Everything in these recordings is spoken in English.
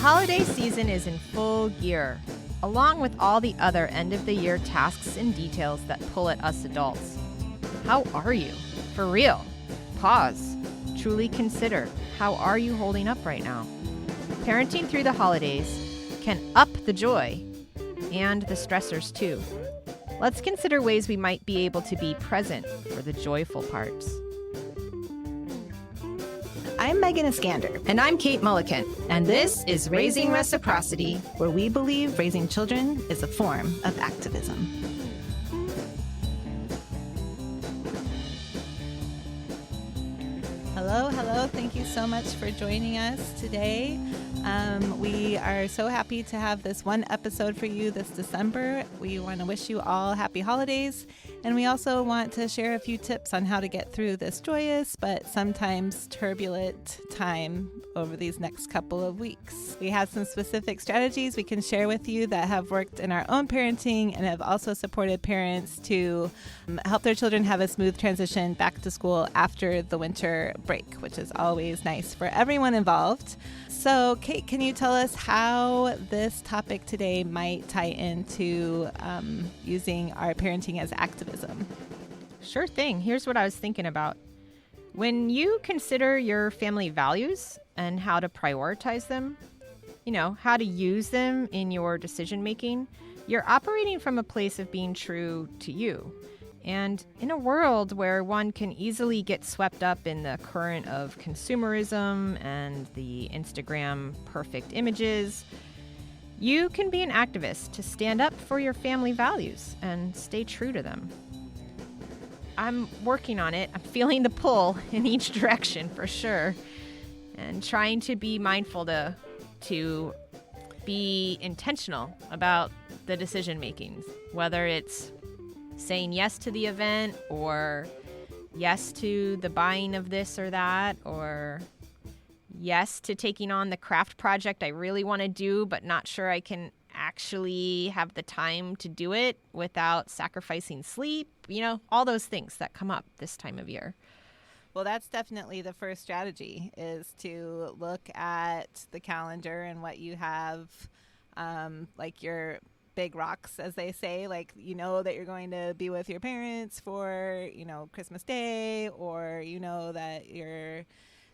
holiday season is in full gear, along with all the other end-of-the-year tasks and details that pull at us adults. How are you? For real. Pause. Truly consider, how are you holding up right now? Parenting through the holidays can up the joy and the stressors too. Let's consider ways we might be able to be present for the joyful parts. I'm Megan Iskander. And I'm Kate Mulliken. And this is Raising Reciprocity, where we believe raising children is a form of activism. Hello. Thank you so much for joining us today. We are so happy to have this one episode for you this December. We want to wish you all happy holidays, and we also want to share a few tips on how to get through this joyous but sometimes turbulent time over these next couple of weeks. We have some specific strategies we can share with you that have worked in our own parenting and have also supported parents to help their children have a smooth transition back to school after the winter break, which is always nice for everyone involved. So, Kate, can you tell us how this topic today might tie into using our parenting as activism? Sure thing. Here's what I was thinking about. When you consider your family values and how to prioritize them, how to use them in your decision making, you're operating from a place of being true to you. And in a world where one can easily get swept up in the current of consumerism and the Instagram perfect images, you can be an activist to stand up for your family values and stay true to them. I'm working on it. I'm feeling the pull in each direction for sure, and trying to be mindful to be intentional about the decision making, whether it's saying yes to the event or yes to the buying of this or that, or yes to taking on the craft project I really want to do but not sure I can actually have the time to do it without sacrificing sleep, all those things that come up this time of year. Well, that's definitely the first strategy, is to look at the calendar and what you have, like your big rocks, as they say, that you're going to be with your parents for, Christmas Day, or that you're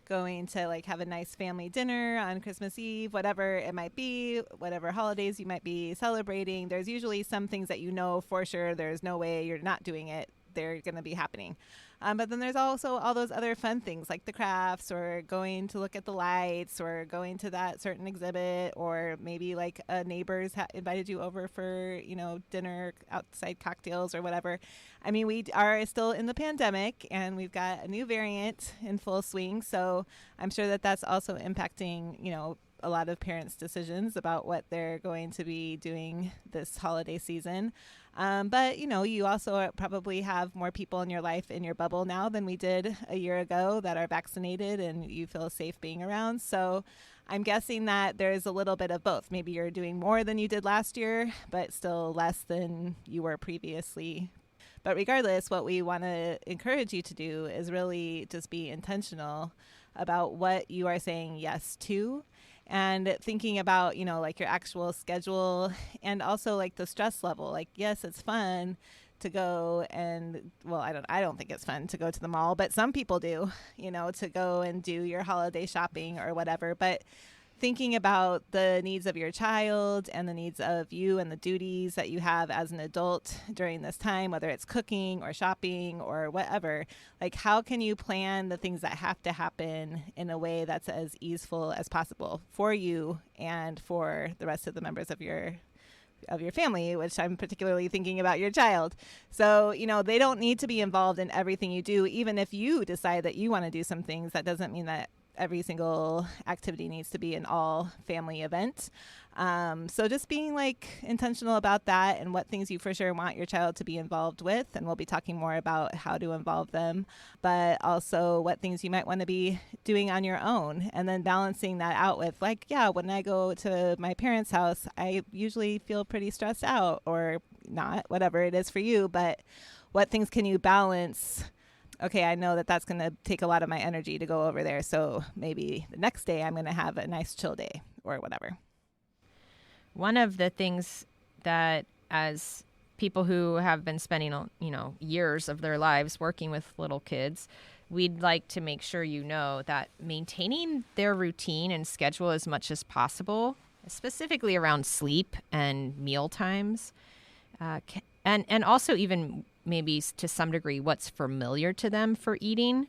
going to have a nice family dinner on Christmas Eve, whatever it might be, whatever holidays you might be celebrating. There's usually some things that for sure there's no way you're not doing it. They're going to be happening. But then there's also all those other fun things like the crafts, or going to look at the lights, or going to that certain exhibit, or maybe a neighbor's invited you over for, dinner, outside cocktails or whatever. I mean, we are still in the pandemic and we've got a new variant in full swing. So I'm sure that that's also impacting, a lot of parents' decisions about what they're going to be doing this holiday season. But, you also probably have more people in your life, in your bubble now than we did a year ago, that are vaccinated and you feel safe being around. So I'm guessing that there's a little bit of both. Maybe you're doing more than you did last year, but still less than you were previously. But regardless, what we want to encourage you to do is really just be intentional about what you are saying yes to, and thinking about, your actual schedule, and also the stress level. Yes, it's fun to go and, I don't think it's fun to go to the mall, but some people do, to go and do your holiday shopping or whatever. But thinking about the needs of your child and the needs of you and the duties that you have as an adult during this time, whether it's cooking or shopping or whatever, how can you plan the things that have to happen in a way that's as easeful as possible for you and for the rest of the members of your family, which I'm particularly thinking about your child. So, they don't need to be involved in everything you do. Even if you decide that you want to do some things, that doesn't mean that every single activity needs to be an all family event. So just being intentional about that and what things you for sure want your child to be involved with. And we'll be talking more about how to involve them, but also what things you might want to be doing on your own. And then balancing that out with when I go to my parents' house, I usually feel pretty stressed out, or not, whatever it is for you, but what things can you balance? Okay, I know that that's going to take a lot of my energy to go over there, so maybe the next day I'm going to have a nice chill day or whatever. One of the things that, as people who have been spending, years of their lives working with little kids, we'd like to make sure that maintaining their routine and schedule as much as possible, specifically around sleep and meal times, and also even maybe to some degree what's familiar to them for eating,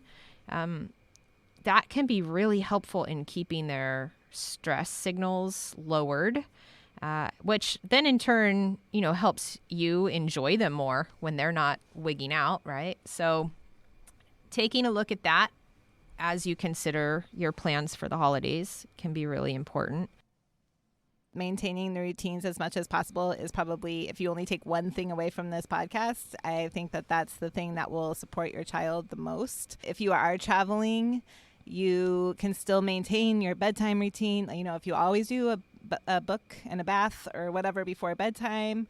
that can be really helpful in keeping their stress signals lowered, which then in turn, helps you enjoy them more when they're not wigging out, right? So taking a look at that as you consider your plans for the holidays can be really important. Maintaining the routines as much as possible is probably, if you only take one thing away from this podcast, I think that that's the thing that will support your child the most. If you are traveling, you can still maintain your bedtime routine. If you always do a book and a bath or whatever before bedtime,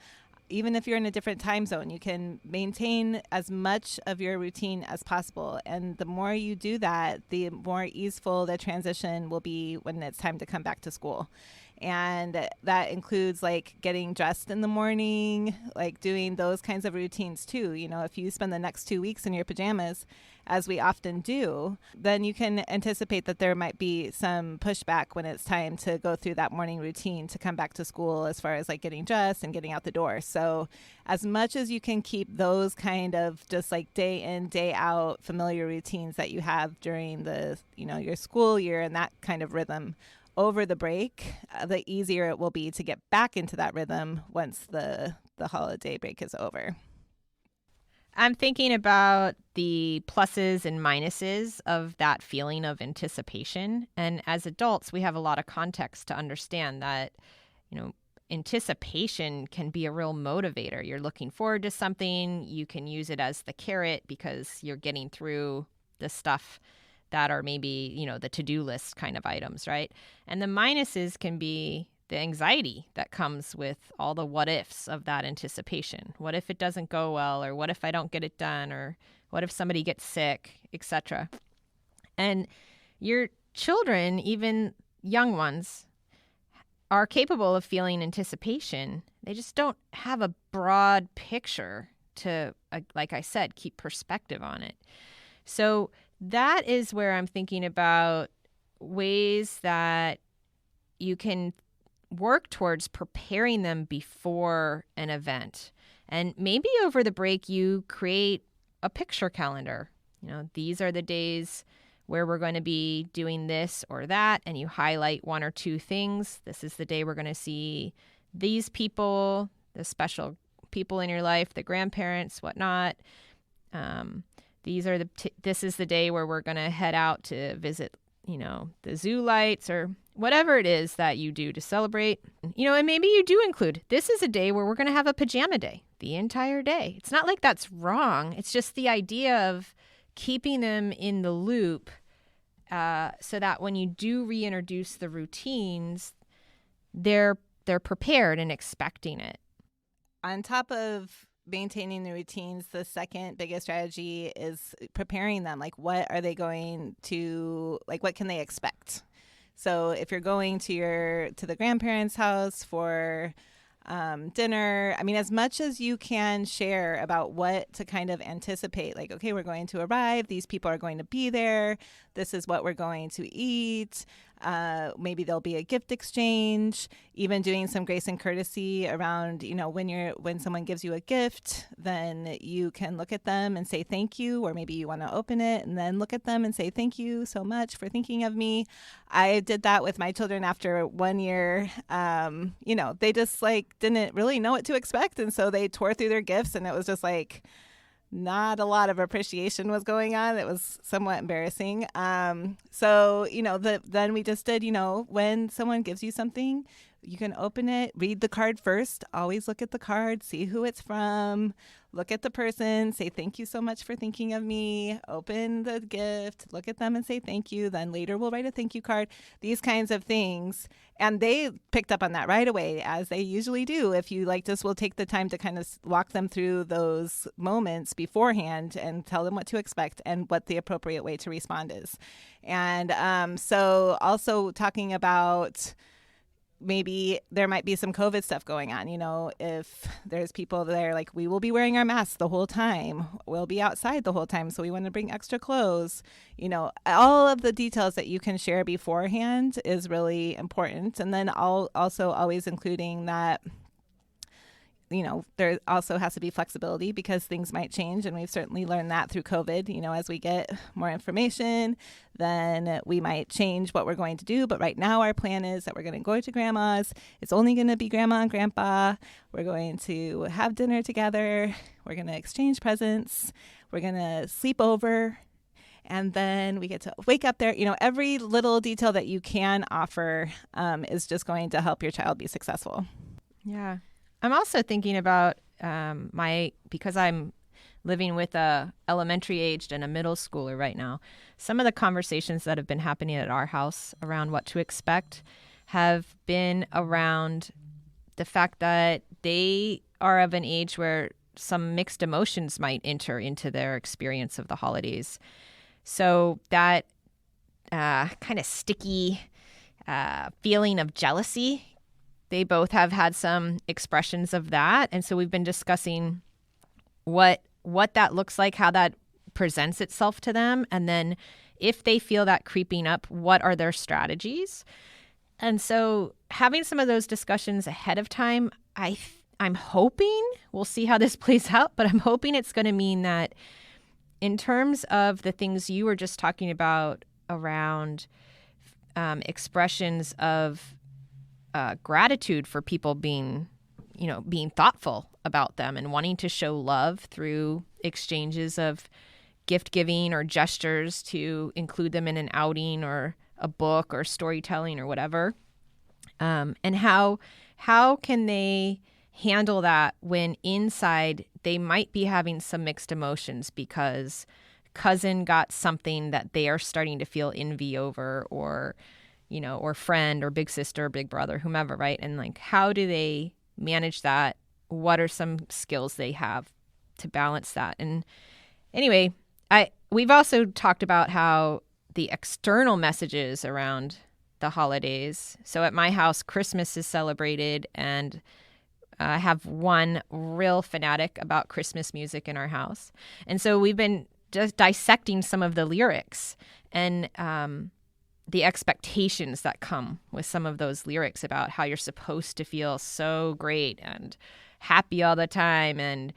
even if you're in a different time zone, you can maintain as much of your routine as possible. And the more you do that, the more easeful the transition will be when it's time to come back to school. And that includes like getting dressed in the morning, like doing those kinds of routines too. If you spend the next 2 weeks in your pajamas, as we often do, then you can anticipate that there might be some pushback when it's time to go through that morning routine to come back to school, as far as like getting dressed and getting out the door. So as much as you can keep those kind of just like day in, day out familiar routines that you have during the, your school year and that kind of rhythm over the break, the easier it will be to get back into that rhythm once the holiday break is over. I'm thinking about the pluses and minuses of that feeling of anticipation. And as adults, we have a lot of context to understand that, anticipation can be a real motivator. You're looking forward to something. You can use it as the carrot because you're getting through the stuff that are maybe, the to-do list kind of items, right? And the minuses can be the anxiety that comes with all the what ifs of that anticipation. What if it doesn't go well? Or what if I don't get it done? Or what if somebody gets sick, etc.? And your children, even young ones, are capable of feeling anticipation. They just don't have a broad picture to, like I said, keep perspective on it. So that is where I'm thinking about ways that you can work towards preparing them before an event. And maybe over the break, you create a picture calendar. These are the days where we're going to be doing this or that, and you highlight one or two things. This is the day we're going to see these people, the special people in your life, the grandparents, whatnot. This is the day where we're going to head out to visit, the zoo lights or whatever it is that you do to celebrate. And maybe you do include, this is a day where we're going to have a pajama day the entire day. It's not like that's wrong. It's just the idea of keeping them in the loop so that when you do reintroduce the routines, they're prepared and expecting it. On top of maintaining the routines, the second biggest strategy is preparing them. Like, what are they going to, what can they expect? So if you're going to the grandparents' house for dinner, as much as you can share about what to kind of anticipate, like, okay, we're going to arrive, these people are going to be there, this is what we're going to eat. Maybe there'll be a gift exchange, even doing some grace and courtesy around, when someone gives you a gift, then you can look at them and say thank you, or maybe you want to open it and then look at them and say thank you so much for thinking of me. I did that with my children after 1 year. They just didn't really know what to expect. And so they tore through their gifts, and it was just not a lot of appreciation was going on. It was somewhat embarrassing. Then we just did, when someone gives you something, you can open it, read the card first, always look at the card, see who it's from, look at the person, say thank you so much for thinking of me, open the gift, look at them and say thank you. Then later we'll write a thank you card, these kinds of things. And they picked up on that right away, as they usually do. If you just will take the time to kind of walk them through those moments beforehand and tell them what to expect and what the appropriate way to respond is. And so also talking about maybe there might be some COVID stuff going on. If there's people there, like, we will be wearing our masks the whole time. We'll be outside the whole time, so we want to bring extra clothes. All of the details that you can share beforehand is really important. And then also always including that, there also has to be flexibility because things might change. And we've certainly learned that through COVID. As we get more information, then we might change what we're going to do. But right now our plan is that we're going to go to grandma's. It's only going to be grandma and grandpa. We're going to have dinner together. We're going to exchange presents. We're going to sleep over. And then we get to wake up there. Every little detail that you can offer is just going to help your child be successful. Yeah. I'm also thinking about because I'm living with a elementary aged and a middle schooler right now. Some of the conversations that have been happening at our house around what to expect have been around the fact that they are of an age where some mixed emotions might enter into their experience of the holidays. So that kind of sticky feeling of jealousy, they both have had some expressions of that. And so we've been discussing what that looks like, how that presents itself to them. And then if they feel that creeping up, what are their strategies? And so having some of those discussions ahead of time, I'm hoping, we'll see how this plays out, but I'm hoping it's going to mean that in terms of the things you were just talking about around expressions of gratitude for people being thoughtful about them and wanting to show love through exchanges of gift giving or gestures to include them in an outing or a book or storytelling or whatever. And how can they handle that when inside they might be having some mixed emotions because cousin got something that they are starting to feel envy over, or friend or big sister or big brother, whomever, right? And like, how do they manage that? What are some skills they have to balance that? And anyway, we've also talked about how the external messages around the holidays. So at my house, Christmas is celebrated, and I have one real fanatic about Christmas music in our house. And so we've been just dissecting some of the lyrics and the expectations that come with some of those lyrics about how you're supposed to feel so great and happy all the time, and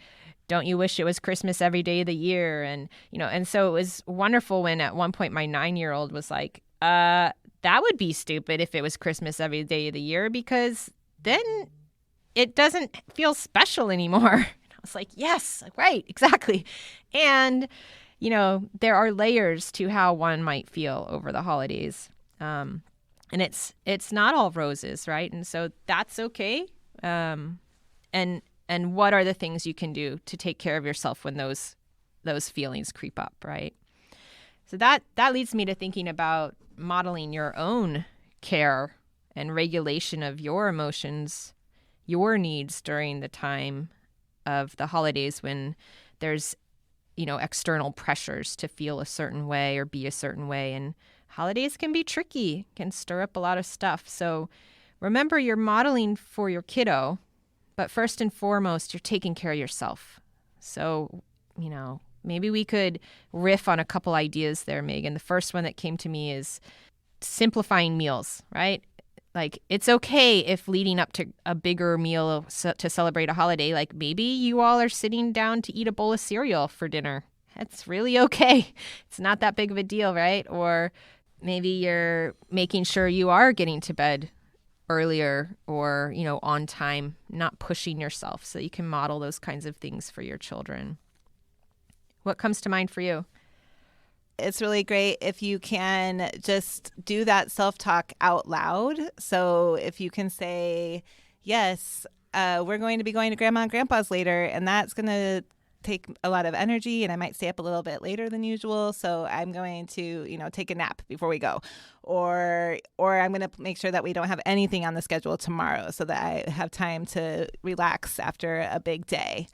don't you wish it was Christmas every day of the year? And and so it was wonderful when at one point my 9-year-old was like, that would be stupid if it was Christmas every day of the year, because then it doesn't feel special anymore. And I was like, yes, right, exactly. And there are layers to how one might feel over the holidays. And it's not all roses, right? And so that's okay. And what are the things you can do to take care of yourself when those feelings creep up, right? So that leads me to thinking about modeling your own care and regulation of your emotions, your needs during the time of the holidays when there's external pressures to feel a certain way or be a certain way. And holidays can be tricky, can stir up a lot of stuff. So remember, you're modeling for your kiddo, but first and foremost, you're taking care of yourself. So, maybe we could riff on a couple ideas there, Megan. The first one that came to me is simplifying meals, right? Like, it's okay if leading up to a bigger meal to celebrate a holiday, like maybe you all are sitting down to eat a bowl of cereal for dinner. That's really okay. It's not that big of a deal, right? Or maybe you're making sure you are getting to bed earlier or, on time, not pushing yourself, so you can model those kinds of things for your children. What comes to mind for you? It's really great if you can just do that self-talk out loud. So if you can say, yes, we're going to be going to Grandma and Grandpa's later, and that's going to take a lot of energy, and I might stay up a little bit later than usual. So I'm going to, take a nap before we go. Or I'm going to make sure that we don't have anything on the schedule tomorrow so that I have time to relax after a big day.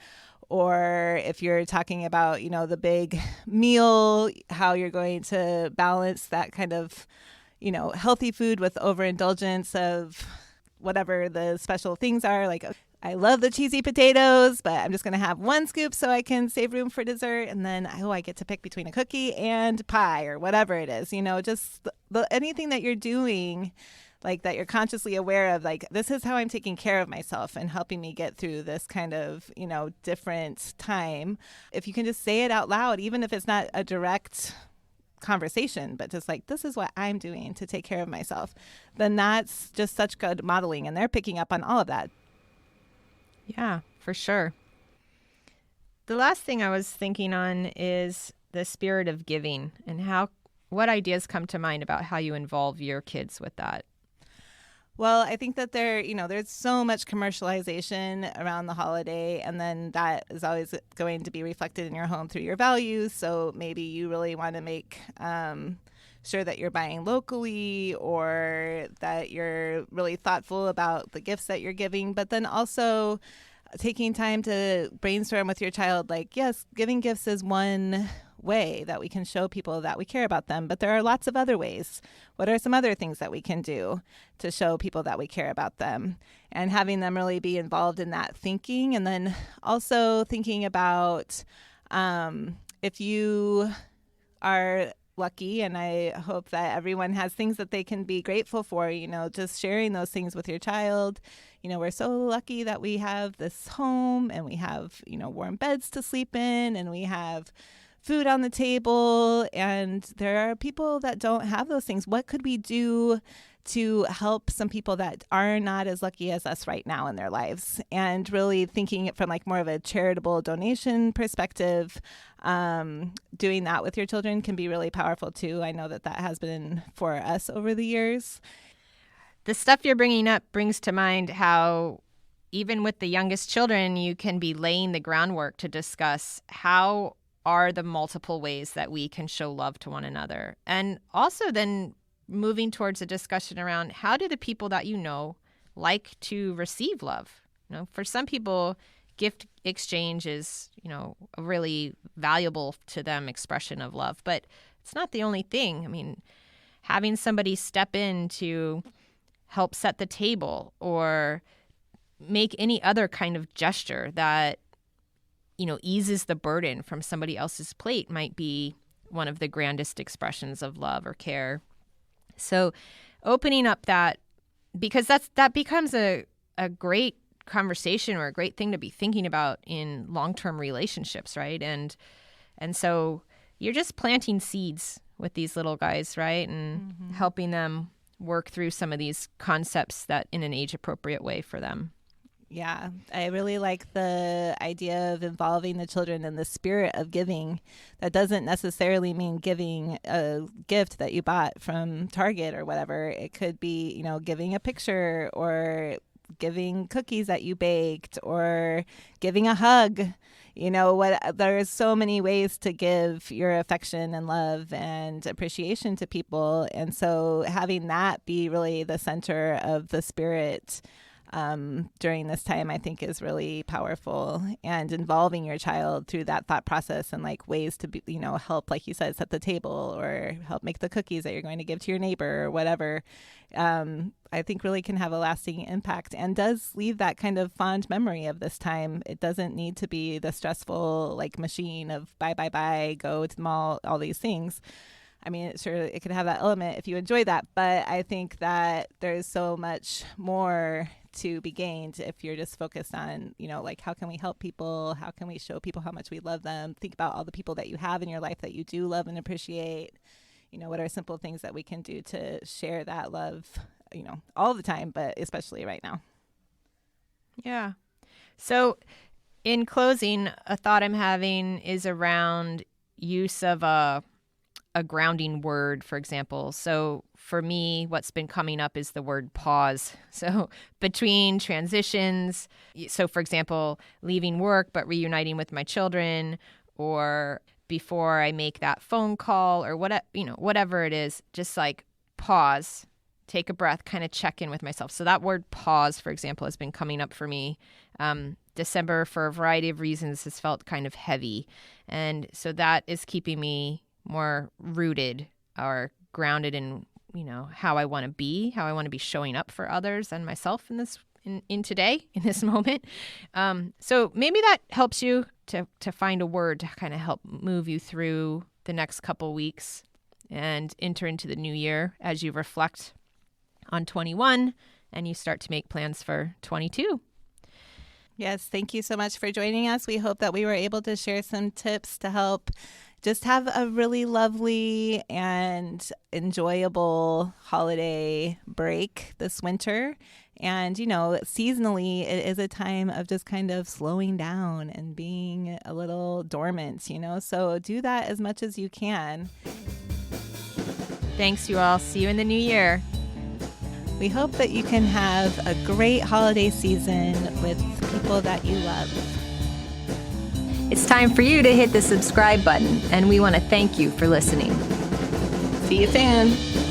Or if you're talking about, the big meal, how you're going to balance that kind of, healthy food with overindulgence of whatever the special things are. Like, I love the cheesy potatoes, but I'm just going to have one scoop so I can save room for dessert. And then, I get to pick between a cookie and pie or whatever it is. Just anything that you're doing, like that you're consciously aware of, like, this is how I'm taking care of myself and helping me get through this kind of, different time. If you can just say it out loud, even if it's not a direct conversation, but just like, this is what I'm doing to take care of myself, then that's just such good modeling. And they're picking up on all of that. Yeah, for sure. The last thing I was thinking on is the spirit of giving and what ideas come to mind about how you involve your kids with that. Well, I think that there's so much commercialization around the holiday, and then that is always going to be reflected in your home through your values. So maybe you really want to make sure that you're buying locally, or that you're really thoughtful about the gifts that you're giving, but then also taking time to brainstorm with your child, like, yes, giving gifts is one way that we can show people that we care about them, but there are lots of other ways. What are some other things that we can do to show people that we care about them? And having them really be involved in that thinking. And then also thinking about if you are lucky, and I hope that everyone has things that they can be grateful for, just sharing those things with your child. We're so lucky that we have this home, and we have, warm beds to sleep in, and we have food on the table, and there are people that don't have those things. What could we do to help some people that are not as lucky as us right now in their lives? And really thinking it from like more of a charitable donation perspective, doing that with your children can be really powerful too. I know that has been for us over the years. The stuff you're bringing up brings to mind how even with the youngest children, you can be laying the groundwork to discuss how are the multiple ways that we can show love to one another. And also then moving towards a discussion around how do the people that like to receive love? For some people, gift exchange is, a really valuable to them expression of love, but it's not the only thing. I mean, having somebody step in to help set the table or make any other kind of gesture that eases the burden from somebody else's plate might be one of the grandest expressions of love or care. So opening up that, because that becomes a great conversation or a great thing to be thinking about in long-term relationships, right? And so you're just planting seeds with these little guys, right? And helping them work through some of these concepts that in an age-appropriate way for them. Yeah, I really like the idea of involving the children in the spirit of giving. That doesn't necessarily mean giving a gift that you bought from Target or whatever. It could be, giving a picture, or giving cookies that you baked, or giving a hug. There's so many ways to give your affection and love and appreciation to people. And so having that be really the center of the spirit during this time, I think is really powerful, and involving your child through that thought process and like ways to be, help, like you said, set the table or help make the cookies that you're going to give to your neighbor or whatever, I think really can have a lasting impact and does leave that kind of fond memory of this time. It doesn't need to be the stressful like machine of buy, go to the mall, all these things. I mean, sure, it could have that element if you enjoy that, but I think that there's so much more to be gained if you're just focused on, like, how can we help people? How can we show people how much we love them? Think about all the people that you have in your life that you do love and appreciate. What are simple things that we can do to share that love, all the time, but especially right now. Yeah. So in closing, a thought I'm having is around use of a grounding word, for example. So for me, what's been coming up is the word pause. So between transitions, so for example, leaving work but reuniting with my children, or before I make that phone call, or whatever it is, just like pause, take a breath, kind of check in with myself. So that word pause, for example, has been coming up for me. December, for a variety of reasons, has felt kind of heavy. And so that is keeping me more rooted or grounded in how I want to be, how I want to be showing up for others and myself in this today, in this moment. So maybe that helps you to find a word to kind of help move you through the next couple weeks and enter into the new year as you reflect on 21 and you start to make plans for 22. Yes, thank you so much for joining us. We hope that we were able to share some tips to help just have a really lovely and enjoyable holiday break this winter. And, seasonally, it is a time of just kind of slowing down and being a little dormant, so do that as much as you can. Thanks, you all. See you in the new year. We hope that you can have a great holiday season with people that you love. It's time for you to hit the subscribe button, and we want to thank you for listening. See you soon.